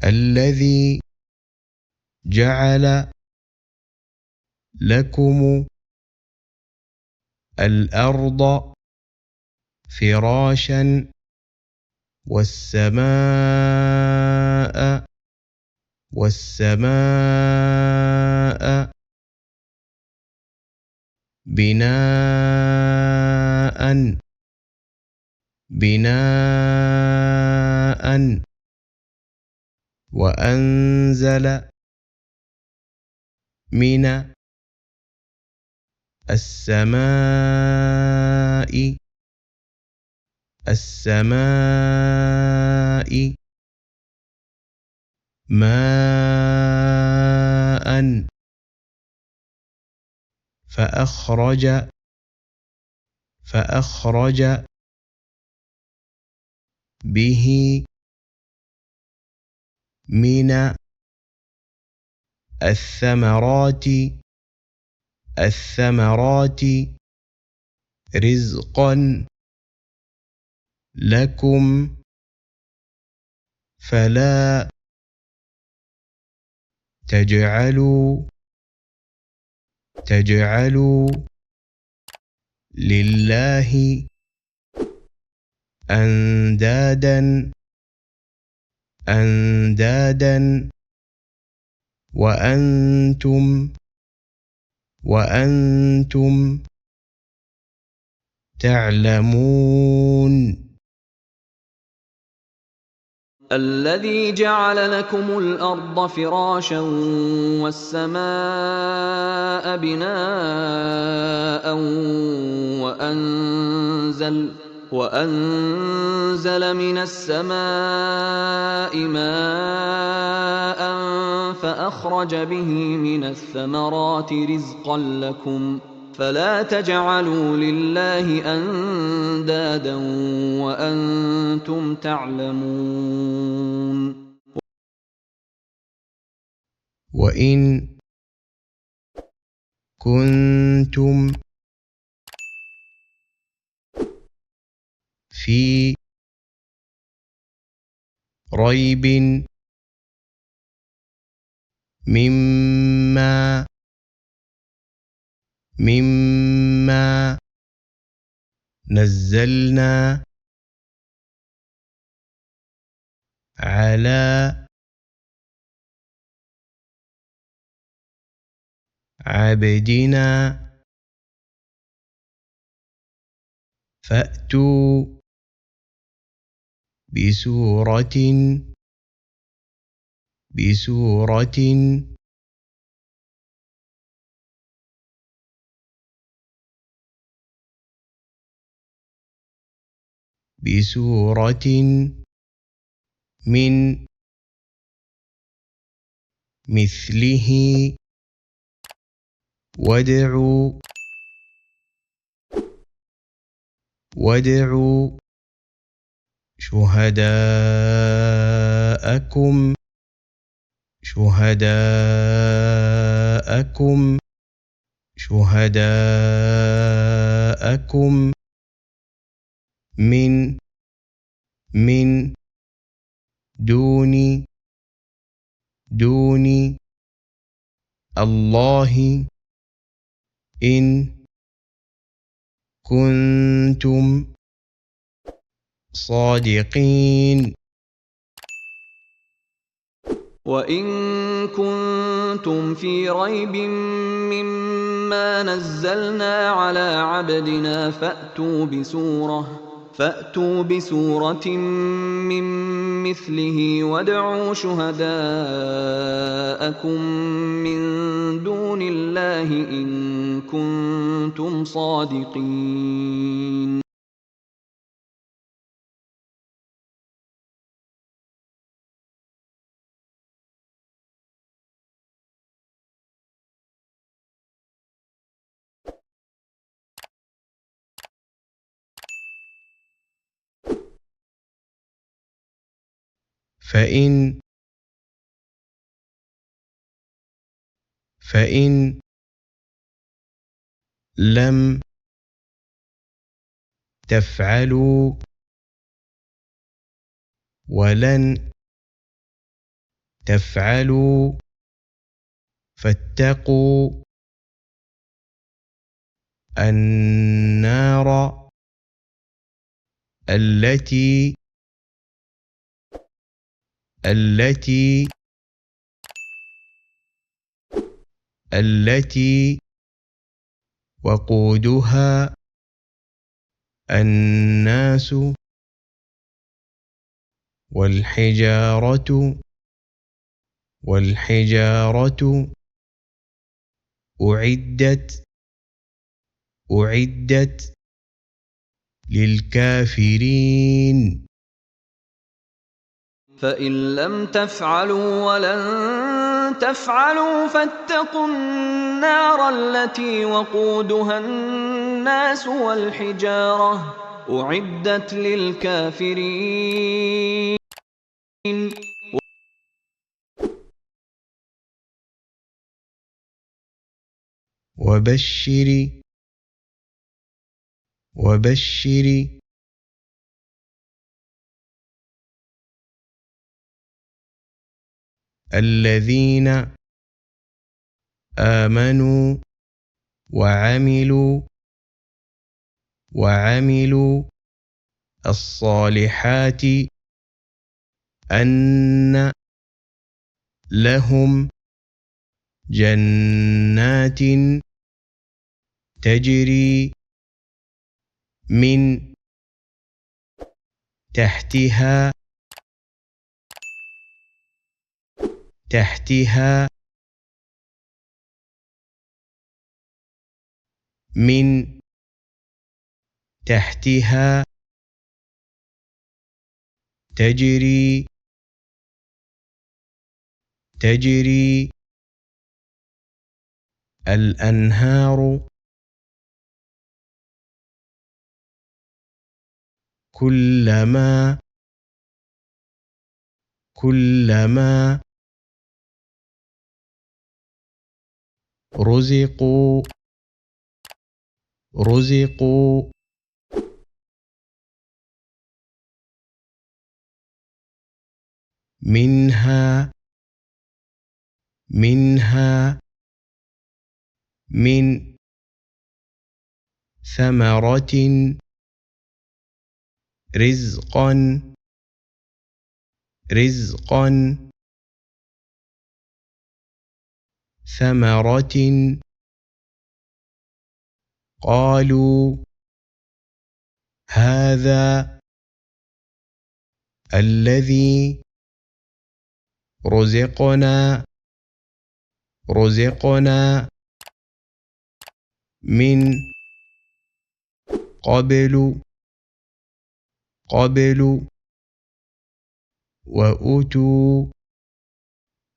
الذي جعل لكم الأرض فراشا والسماء بناء وأنزل من السماء ماء فأخرج به من الثمرات رزقا لكم فلا تجعلوا لله أندادا وأنتم تعلمون. الذي جعل لكم الأرض فراشا والسماء بناء وأنزل من السماء ماء فأخرج به من الثمرات رزقا لكم فلا تجعلوا لله أندادا وأنتم تعلمون. وإن كنتم في ريب مما نزلنا على عبدنا فأتوا بسورة من مثله وادعوا شهداءكم من دون الله إن كنتم صادقين. وإن كنتم في ريب مما نزلنا على عبدنا فأتوا بسورة من مثله وادعوا شهداءكم من دون الله إن كنتم صادقين. فإن لم تفعلوا ولن تفعلوا فاتقوا النار التي وقودها الناس والحجارة أعدت للكافرين فإن لم تفعلوا ولن تفعلوا فاتقوا النار التي وقودها الناس والحجارة أعدت للكافرين وبشر الذين آمنوا وعملوا الصالحات أن لهم جنات تجري من تحتها تجري الأنهار كلما رزقوا منها من ثمرة رزقا قالوا هذا الذي رزقنا من قبل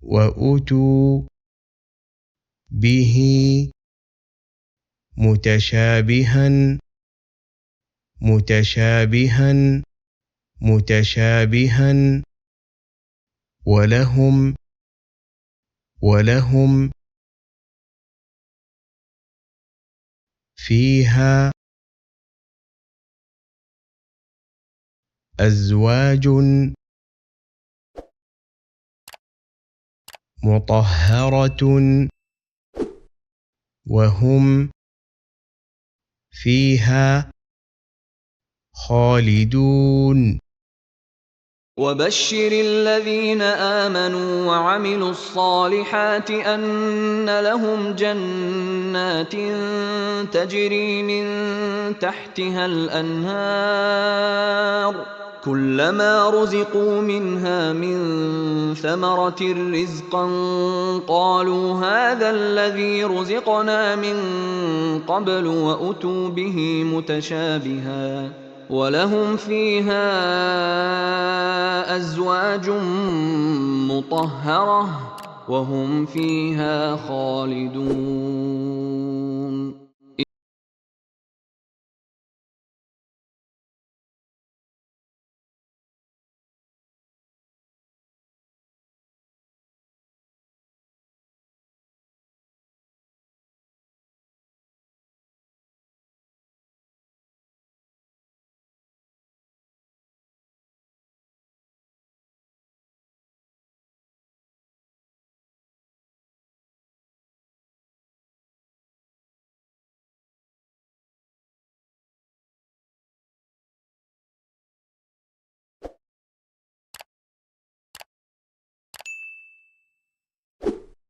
وأتوا به متشابها ولهم فيها أزواج مطهرة وهم فيها خالدون وبشر الذين آمنوا وعملوا الصالحات أن لهم جنات تجري من تحتها الأنهار كلما رزقوا منها من ثمرة رزقا قالوا هذا الذي رزقنا من قبل وأتوا به متشابها ولهم فيها أزواج مطهرة وهم فيها خالدون